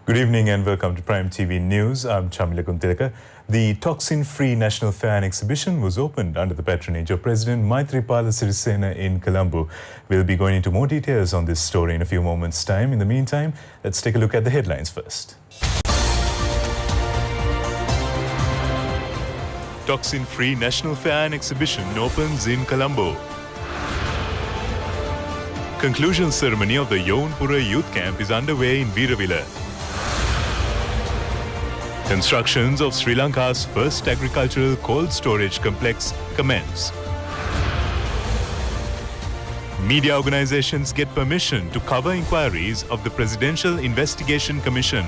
Good evening and welcome to Prime TV News. I'm Chamila Kuntilaka. The toxin-free National Fair and Exhibition was opened under the patronage of President Maithripala Sirisena in Colombo. We'll be going into more details on this story in a few moments' time. In the meantime, let's take a look at the headlines first. Toxin-free National Fair and Exhibition opens in Colombo. Conclusion ceremony of the Yaunpura Youth Camp is underway in Veeravilla. Constructions of Sri Lanka's first agricultural cold storage complex commence. Media organizations get permission to cover inquiries of the Presidential Investigation Commission.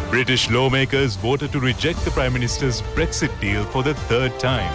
British lawmakers voted to reject the Prime Minister's Brexit deal for the third time.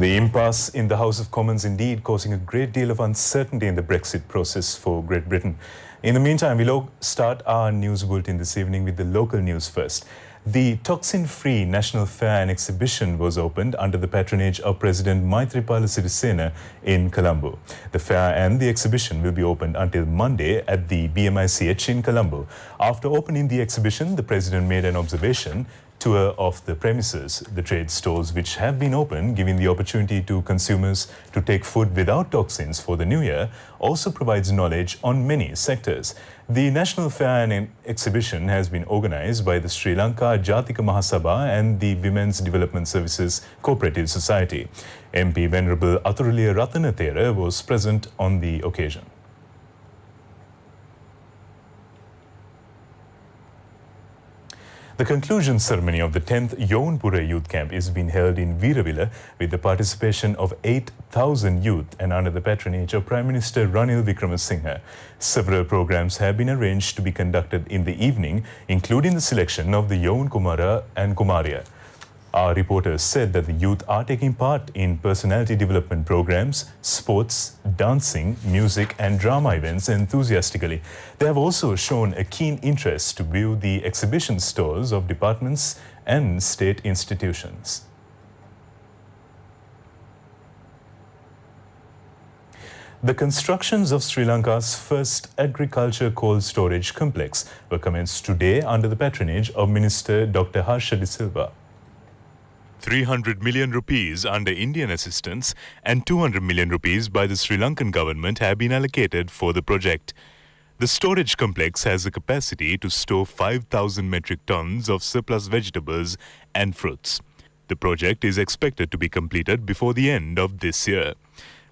The impasse in the House of Commons indeed causing a great deal of uncertainty in the Brexit process for Great Britain. In the meantime, we'll start our news bulletin this evening with the local news first. The toxin-free National Fair and Exhibition was opened under the patronage of President Maithripala Sirisena in Colombo. The fair and the exhibition will be opened until Monday at the BMICH in Colombo. After opening the exhibition, the President made an observation tour of the premises. The trade stores which have been open, giving the opportunity to consumers to take food without toxins for the new year, also provides knowledge on many sectors. The National Fair and Exhibition has been organized by the Sri Lanka Jatika Mahasabha and the Women's Development Services Cooperative Society. MP Venerable Athuruliya Ratanathera was present on the occasion. The conclusion ceremony of the 10th Yaunpura Youth Camp is being held in Veeravilla with the participation of 8,000 youth and under the patronage of Prime Minister Ranil Wickremesinghe. Several programs have been arranged to be conducted in the evening, including the selection of the Yaun Kumara and Kumaria. Our reporters said that the youth are taking part in personality development programs, sports, dancing, music and drama events enthusiastically. They have also shown a keen interest to view the exhibition stores of departments and state institutions. The constructions of Sri Lanka's first agriculture cold storage complex were commenced today under the patronage of Minister Dr. Harsha De Silva. 300 million rupees under Indian assistance and 200 million rupees by the Sri Lankan government have been allocated for the project. The storage complex has the capacity to store 5,000 metric tons of surplus vegetables and fruits. The project is expected to be completed before the end of this year.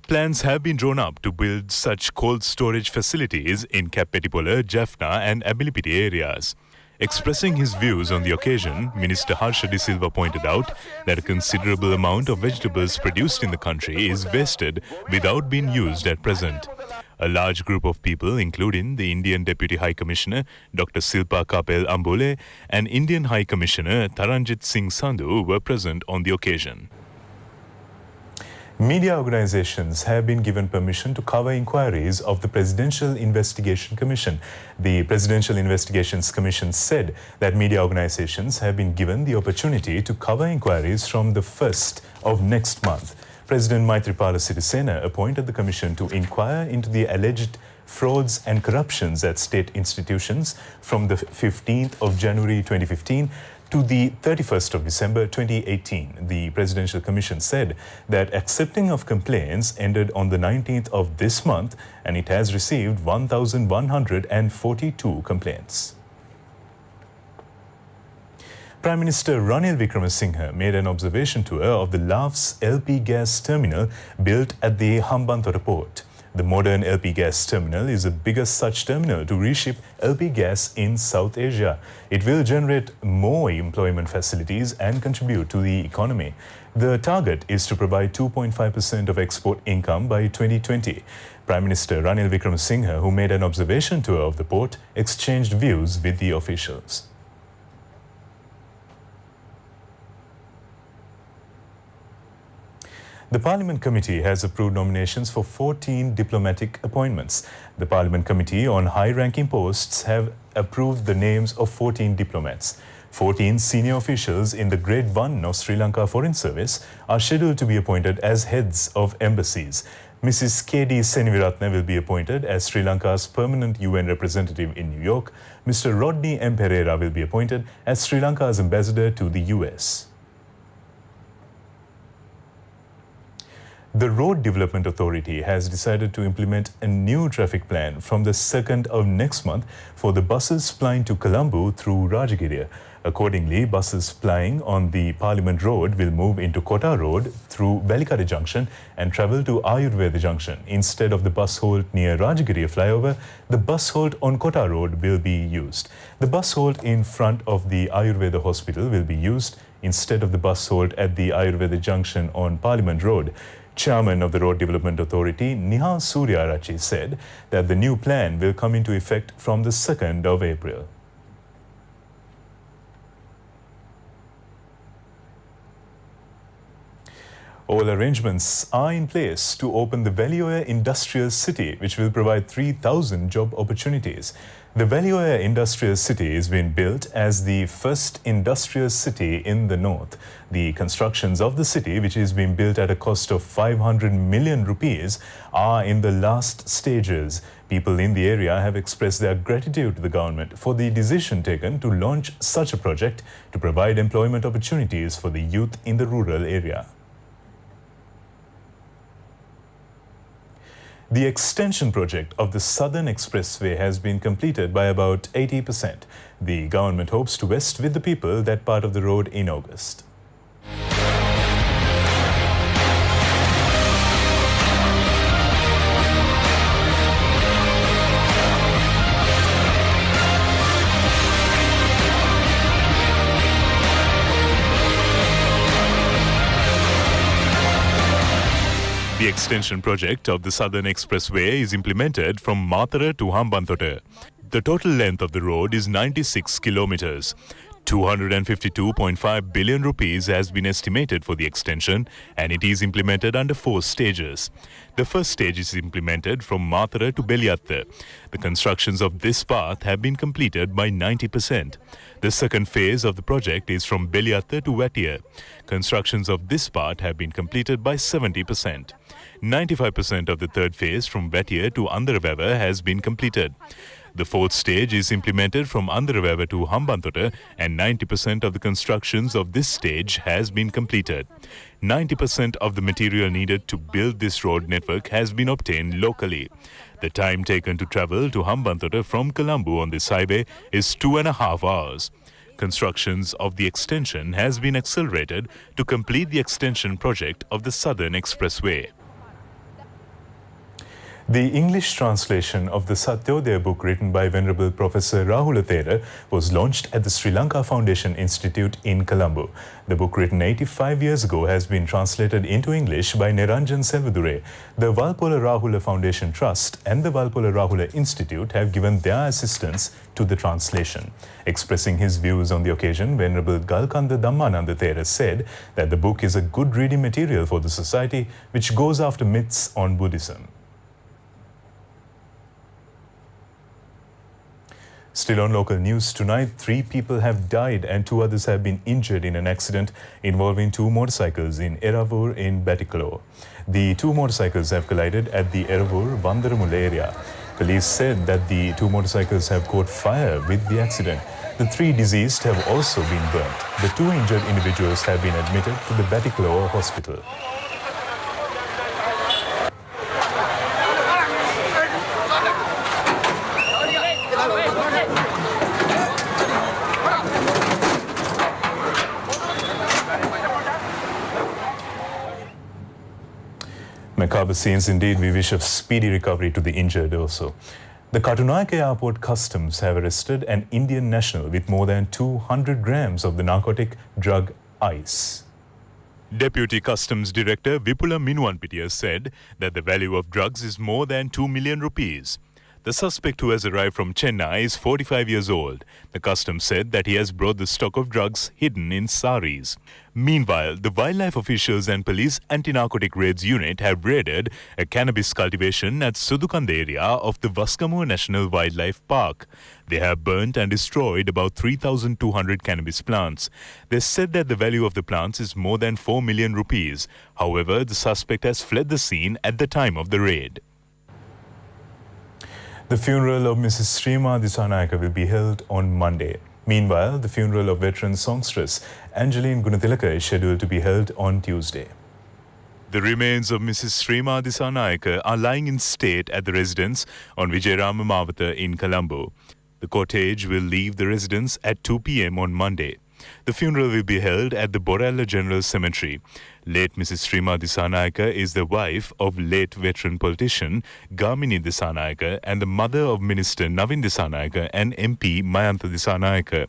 Plans have been drawn up to build such cold storage facilities in Cap Petipola, Jaffna and Abilipiti areas. Expressing his views on the occasion, Minister Harsha De Silva pointed out that a considerable amount of vegetables produced in the country is wasted without being used at present. A large group of people, including the Indian Deputy High Commissioner Dr. Silpa Kapel Ambole and Indian High Commissioner Taranjit Singh Sandhu, were present on the occasion. Media organizations have been given permission to cover inquiries of the Presidential Investigation Commission. The Presidential Investigations Commission said that media organizations have been given the opportunity to cover inquiries from the 1st of next month. President Maithripala Sirisena appointed the commission to inquire into the alleged frauds and corruptions at state institutions from the 15th of January 2015 to the 31st of December 2018. The Presidential Commission said that accepting of complaints ended on the 19th of this month and it has received 1,142 complaints. Prime Minister Ranil Wickremesinghe made an observation tour of the Laughs LP gas terminal built at the Hambantota port. The modern LP gas terminal is the biggest such terminal to reship LP gas in South Asia. It will generate more employment facilities and contribute to the economy. The target is to provide 2.5% of export income by 2020. Prime Minister Ranil Wickremesinghe, who made an observation tour of the port, exchanged views with the officials. The Parliament Committee has approved nominations for 14 diplomatic appointments. The Parliament Committee on high-ranking posts have approved the names of 14 diplomats. 14 senior officials in the Grade 1 of Sri Lanka Foreign Service are scheduled to be appointed as heads of embassies. Mrs. K.D. Seniviratne will be appointed as Sri Lanka's permanent UN representative in New York. Mr. Rodney M. Pereira will be appointed as Sri Lanka's ambassador to the US. The Road Development Authority has decided to implement a new traffic plan from the 2nd of next month for the buses plying to Colombo through Rajagiriya. Accordingly, buses plying on the Parliament Road will move into Kota Road through Velikada Junction and travel to Ayurveda Junction. Instead of the bus halt near Rajagiriya flyover, the bus halt on Kota Road will be used. The bus halt in front of the Ayurveda Hospital will be used instead of the bus halt at the Ayurveda Junction on Parliament Road. Chairman of the Road Development Authority, Nihal Suryarachi, said that the new plan will come into effect from the 2nd of April. All arrangements are in place to open the Velioya Industrial City, which will provide 3,000 job opportunities. The Velioya Industrial City is being built as the first industrial city in the north. The constructions of the city, which is being built at a cost of 500 million rupees, are in the last stages. People in the area have expressed their gratitude to the government for the decision taken to launch such a project to provide employment opportunities for the youth in the rural area. The extension project of the Southern Expressway has been completed by about 80%. The government hopes to vest with the people that part of the road in August. The extension project of the Southern Expressway is implemented from Mathura to Hambantota. The total length of the road is 96 kilometers. 252.5 billion rupees has been estimated for the extension, and it is implemented under 4 stages. The first stage is implemented from Mathura to Beliatta. The constructions of this path have been completed by 90%. The second phase of the project is from Beliatta to Vatia. Constructions of this part have been completed by 70%. 95% of the third phase from Vatia to Andaraveva has been completed. The fourth stage is implemented from Andaraveva to Hambantota, and 90% of the constructions of this stage has been completed. 90% of the material needed to build this road network has been obtained locally. The time taken to travel to Hambantota from Colombo on this highway is 2.5 hours. Constructions of the extension has been accelerated to complete the extension project of the Southern Expressway. The English translation of the Satyodaya book written by Venerable Professor Rahula Thera was launched at the Sri Lanka Foundation Institute in Colombo. The book, written 85 years ago, has been translated into English by Niranjan Selvadure. The Valpola Rahula Foundation Trust and the Valpola Rahula Institute have given their assistance to the translation. Expressing his views on the occasion, Venerable Galkanda Dhammananda Thera said that the book is a good reading material for the society which goes after myths on Buddhism. Still on local news tonight, 3 people have died and 2 others have been injured in an accident involving 2 motorcycles in Eravur in Batticaloa. The 2 motorcycles have collided at the Eravur-Bandaramula area. Police said that the 2 motorcycles have caught fire with the accident. The 3 deceased have also been burnt. The 2 injured individuals have been admitted to the Batticaloa hospital. Macabre scenes indeed. We wish a speedy recovery to the injured also. The Katunayake Airport Customs have arrested an Indian national with more than 200 grams of the narcotic drug ice. Deputy Customs Director Vipula Minuanpitiya said that the value of drugs is more than 2 million rupees. The suspect, who has arrived from Chennai, is 45 years old. The customs said that he has brought the stock of drugs hidden in saris. Meanwhile, the wildlife officials and police anti-narcotic raids unit have raided a cannabis cultivation at Sudukand area of the Vaskamur National Wildlife Park. They have burnt and destroyed about 3,200 cannabis plants. They said that the value of the plants is more than 4 million rupees. However, the suspect has fled the scene at the time of the raid. The funeral of Mrs. Srima Disanayaka will be held on Monday. Meanwhile, the funeral of veteran songstress Angeline Gunatilaka is scheduled to be held on Tuesday. The remains of Mrs. Srima Disanayaka are lying in state at the residence on Vijayarama Mawata in Colombo. The cortege will leave the residence at 2 p.m. on Monday. The funeral will be held at the Borella General Cemetery. Late Mrs. Srima Disanayaka is the wife of late veteran politician Gamini Disanayaka and the mother of Minister Navin Disanayaka and MP Mayantha Disanayaka.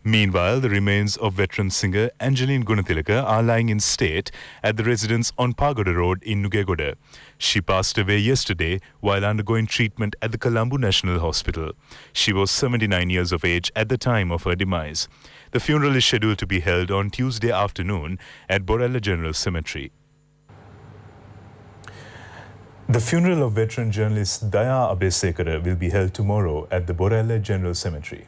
Meanwhile, the remains of veteran singer Angeline Gunatilaka are lying in state at the residence on Pagoda Road in Nugegoda. She passed away yesterday while undergoing treatment at the Colombo National Hospital. She was 79 years of age at the time of her demise. The funeral is scheduled to be held on Tuesday afternoon at Borella General Cemetery. The funeral of veteran journalist Daya Abesekara will be held tomorrow at the Borella General Cemetery.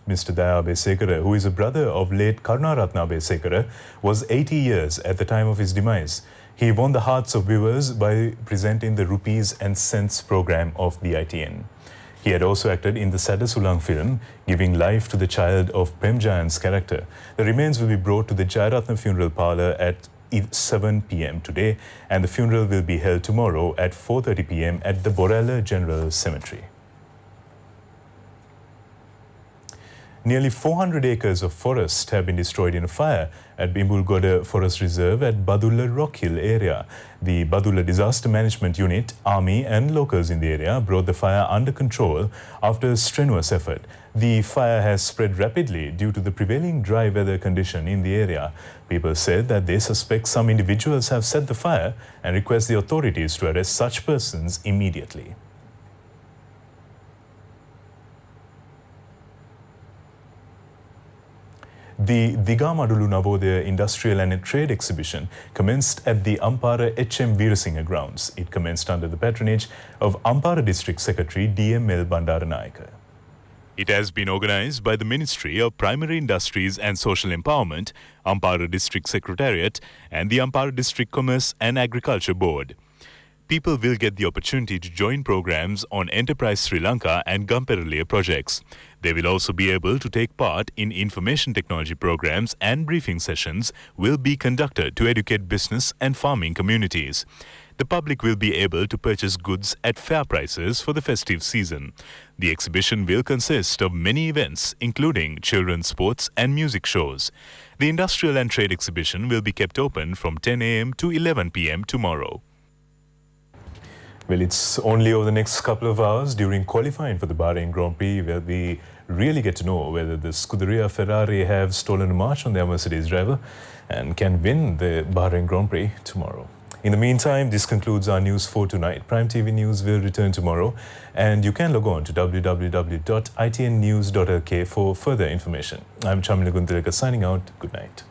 Mr. Daya Abesekara, who is a brother of late Karunaratna Abesekara, was 80 years at the time of his demise. He won the hearts of viewers by presenting the Rupees and Cents program of the ITN. He had also acted in the Sadasulang film, giving life to the child of Prem Jayan's character. The remains will be brought to the Jayaratna Funeral Parlour at 7 p.m. today, and the funeral will be held tomorrow at 4:30 p.m. at the Borella General Cemetery. Nearly 400 acres of forest have been destroyed in a fire at Bimbulgoda Forest Reserve at Badulla Rock Hill area. The Badulla Disaster Management Unit, Army and locals in the area brought the fire under control after a strenuous effort. The fire has spread rapidly due to the prevailing dry weather condition in the area. People said that they suspect some individuals have set the fire and request the authorities to arrest such persons immediately. The Digamadulu Navodaya Industrial and Trade Exhibition commenced at the Ampara H.M. Veerasinghe grounds. It commenced under the patronage of Ampara District Secretary D.M.L. Bandaranayaka. It has been organized by the Ministry of Primary Industries and Social Empowerment, Ampara District Secretariat and the Ampara District Commerce and Agriculture Board. People will get the opportunity to join programs on Enterprise Sri Lanka and Gamperalea projects. They will also be able to take part in information technology programs, and briefing sessions will be conducted to educate business and farming communities. The public will be able to purchase goods at fair prices for the festive season. The exhibition will consist of many events, including children's sports and music shows. The Industrial and Trade Exhibition will be kept open from 10 a.m. to 11 p.m. tomorrow. Well, it's only over the next couple of hours during qualifying for the Bahrain Grand Prix where we really get to know whether the Scuderia Ferrari have stolen a march on their Mercedes driver and can win the Bahrain Grand Prix tomorrow. In the meantime, this concludes our news for tonight. Prime TV News will return tomorrow, and you can log on to www.itnnews.lk for further information. I'm Chamila Guntilaka signing out. Good night.